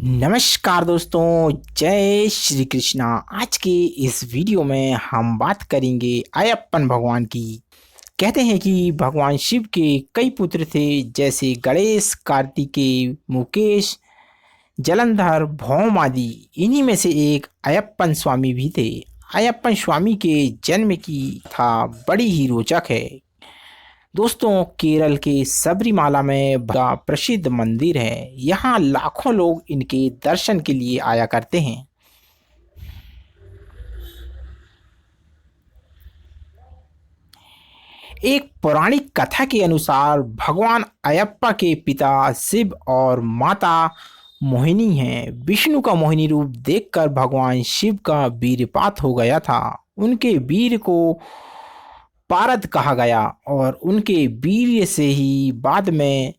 नमस्कार दोस्तों, जय श्री कृष्णा। आज के इस वीडियो में हम बात करेंगे अयप्पन भगवान की। कहते हैं कि भगवान शिव के कई पुत्र थे, जैसे गणेश, कार्तिकेय, मुकेश, जलंधर, भौम आदि। इन्हीं में से एक अयप्पन स्वामी भी थे। अयप्पन स्वामी के जन्म की था बड़ी ही रोचक है। दोस्तों, केरल के सबरीमाला में बड़ा प्रसिद्ध मंदिर है। यहाँ लाखों लोग इनके दर्शन के लिए आया करते हैं। एक पौराणिक कथा के अनुसार भगवान अयप्पा के पिता शिव और माता मोहिनी हैं। विष्णु का मोहिनी रूप देखकर भगवान शिव का वीरपात हो गया था। उनके वीर को पारद कहा गया और उनके वीर्य से ही बाद में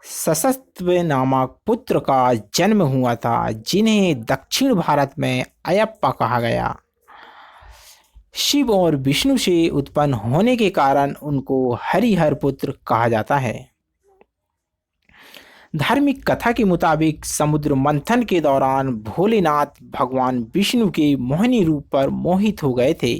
सशस्त्र नामक पुत्र का जन्म हुआ था, जिन्हें दक्षिण भारत में अयप्पा कहा गया। शिव और विष्णु से उत्पन्न होने के कारण उनको हरिहर पुत्र कहा जाता है। धार्मिक कथा के मुताबिक समुद्र मंथन के दौरान भोलेनाथ भगवान विष्णु के मोहिनी रूप पर मोहित हो गए थे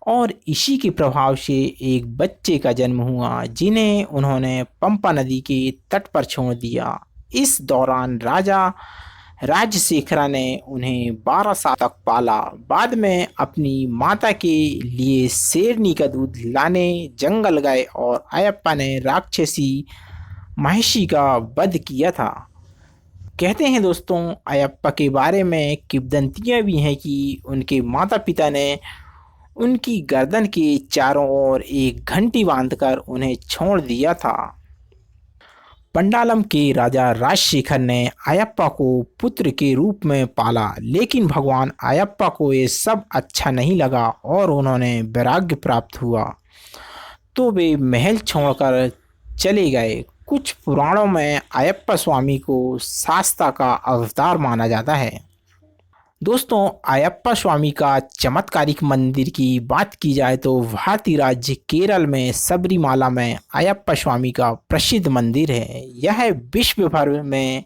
और इसी के प्रभाव से एक बच्चे का जन्म हुआ, जिन्हें उन्होंने पंपा नदी के तट पर छोड़ दिया। इस दौरान राजा राजशेखरा ने उन्हें 12 साल तक पाला। बाद में अपनी माता के लिए शेरनी का दूध लाने जंगल गए और अयप्पा ने राक्षसी महिषी का वध किया था। कहते हैं दोस्तों, अयप्पा के बारे में किंवदंतियां भी हैं कि उनके माता पिता ने उनकी गर्दन के चारों ओर एक घंटी बांधकर उन्हें छोड़ दिया था। पंडालम के राजा राजशेखर ने अयप्पा को पुत्र के रूप में पाला, लेकिन भगवान अयप्पा को ये सब अच्छा नहीं लगा और उन्होंने वैराग्य प्राप्त हुआ तो वे महल छोड़कर चले गए। कुछ पुराणों में अयप्पा स्वामी को शास्ता का अवतार माना जाता है। दोस्तों, अयप्पा स्वामी का चमत्कारिक मंदिर की बात की जाए तो भारतीय राज्य केरल में सबरीमाला में अयप्पा स्वामी का प्रसिद्ध मंदिर है। यह विश्व भर में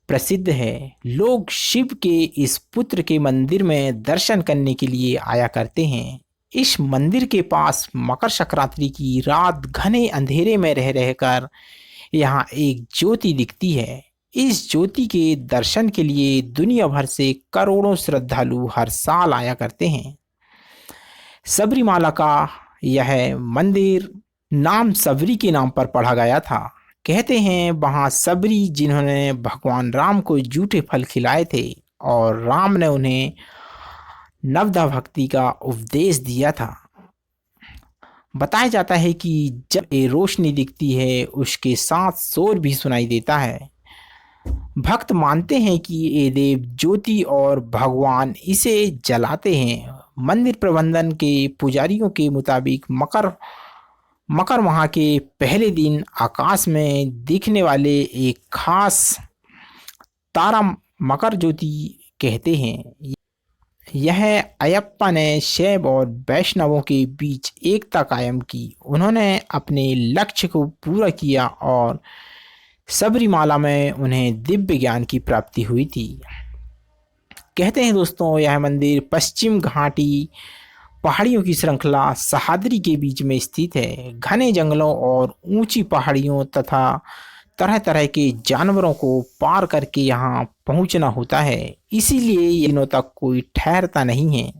प्रसिद्ध है। लोग शिव के इस पुत्र के मंदिर में दर्शन करने के लिए आया करते हैं। इस मंदिर के पास मकर संक्रांति की रात घने अंधेरे में रह रहकर यहाँ एक ज्योति दिखती है। इस ज्योति के दर्शन के लिए दुनिया भर से करोड़ों श्रद्धालु हर साल आया करते हैं। सबरीमाला का यह मंदिर नाम सबरी के नाम पर पढ़ा गया था। कहते हैं वहाँ सबरी जिन्होंने भगवान राम को जूठे फल खिलाए थे और राम ने उन्हें नवधा भक्ति का उपदेश दिया था। बताया जाता है कि जब ये रोशनी दिखती है, उसके साथ शोर भी सुनाई देता है। भक्त मानते हैं कि ये देव ज्योति और भगवान इसे जलाते हैं। मंदिर प्रबंधन के पुजारियों के मुताबिक मकर माह के पहले दिन आकाश में दिखने वाले एक खास तारा मकर ज्योति कहते हैं। यह अयप्पा ने शैव और वैष्णवों के बीच एकता कायम की। उन्होंने अपने लक्ष्य को पूरा किया और सबरीमाला में उन्हें दिव्य ज्ञान की प्राप्ति हुई थी। कहते हैं दोस्तों, यह मंदिर पश्चिम घाटी पहाड़ियों की श्रृंखला सह्याद्री के बीच में स्थित है। घने जंगलों और ऊंची पहाड़ियों तथा तरह तरह के जानवरों को पार करके यहाँ पहुँचना होता है, इसीलिए ये दिनों तक कोई ठहरता नहीं है।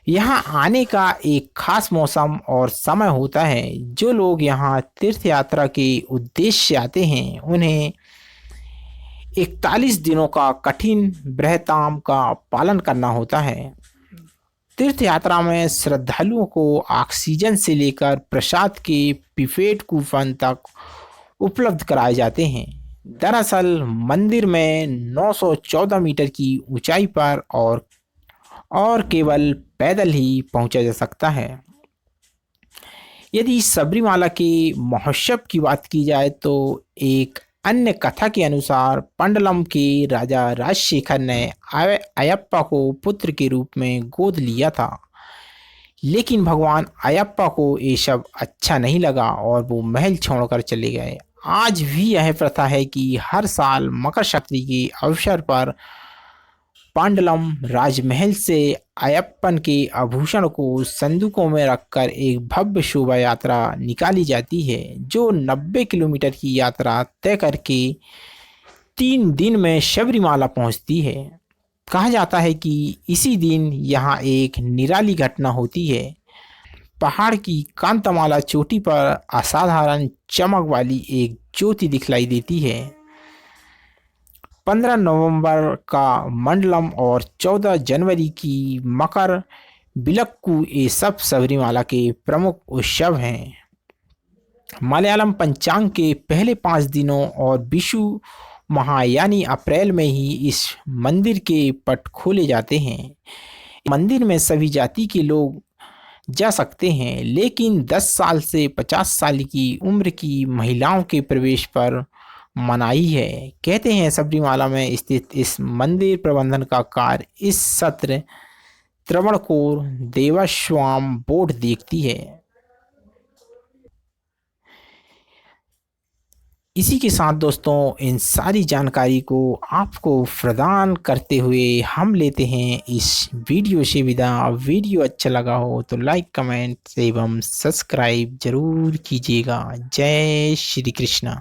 यहाँ आने का एक खास मौसम और समय होता है। जो लोग यहाँ तीर्थ यात्रा के उद्देश्य से आते हैं, उन्हें 41 दिनों का कठिन व्रताम का पालन करना होता है। तीर्थ यात्रा में श्रद्धालुओं को ऑक्सीजन से लेकर प्रसाद के पिपेट कूपन तक उपलब्ध कराए जाते हैं। दरअसल मंदिर में 914 मीटर की ऊंचाई पर और केवल पैदल ही पहुंचा जा सकता है। यदि सबरीमाला के महोत्सव की बात की जाए तो एक अन्य कथा के अनुसार पंडलम के राजा राजशेखर ने अयप्पा को पुत्र के रूप में गोद लिया था, लेकिन भगवान अयप्पा को ये सब अच्छा नहीं लगा और वो महल छोड़कर चले गए। आज भी यह प्रथा है कि हर साल मकर संक्रांति के अवसर पर पांडलम राजमहल से अयप्पन के आभूषण को संदूकों में रखकर एक भव्य शोभा यात्रा निकाली जाती है, जो 90 किलोमीटर की यात्रा तय करके 3 दिन में शबरीमाला पहुंचती है। कहा जाता है कि इसी दिन यहाँ एक निराली घटना होती है। पहाड़ की कांतमाला चोटी पर असाधारण चमक वाली एक ज्योति दिखलाई देती है। 15 नवंबर का मंडलम और 14 जनवरी की मकर बिलक्कू ये सब सबरीमाला के प्रमुख उत्सव हैं। मलयालम पंचांग के पहले 5 दिनों और विशु माह यानी अप्रैल में ही इस मंदिर के पट खोले जाते हैं। मंदिर में सभी जाति के लोग जा सकते हैं, लेकिन 10 साल से 50 साल की उम्र की महिलाओं के प्रवेश पर मनाही है। कहते हैं सबरीमाला में स्थित इस मंदिर प्रबंधन का कार्य इस सत्र त्रावणकोर देवस्थानम बोर्ड देखती है। इसी के साथ दोस्तों इन सारी जानकारी को आपको प्रदान करते हुए हम लेते हैं इस वीडियो से विदा। वीडियो अच्छा लगा हो तो लाइक कमेंट एवं सब्सक्राइब जरूर कीजिएगा। जय श्री कृष्णा।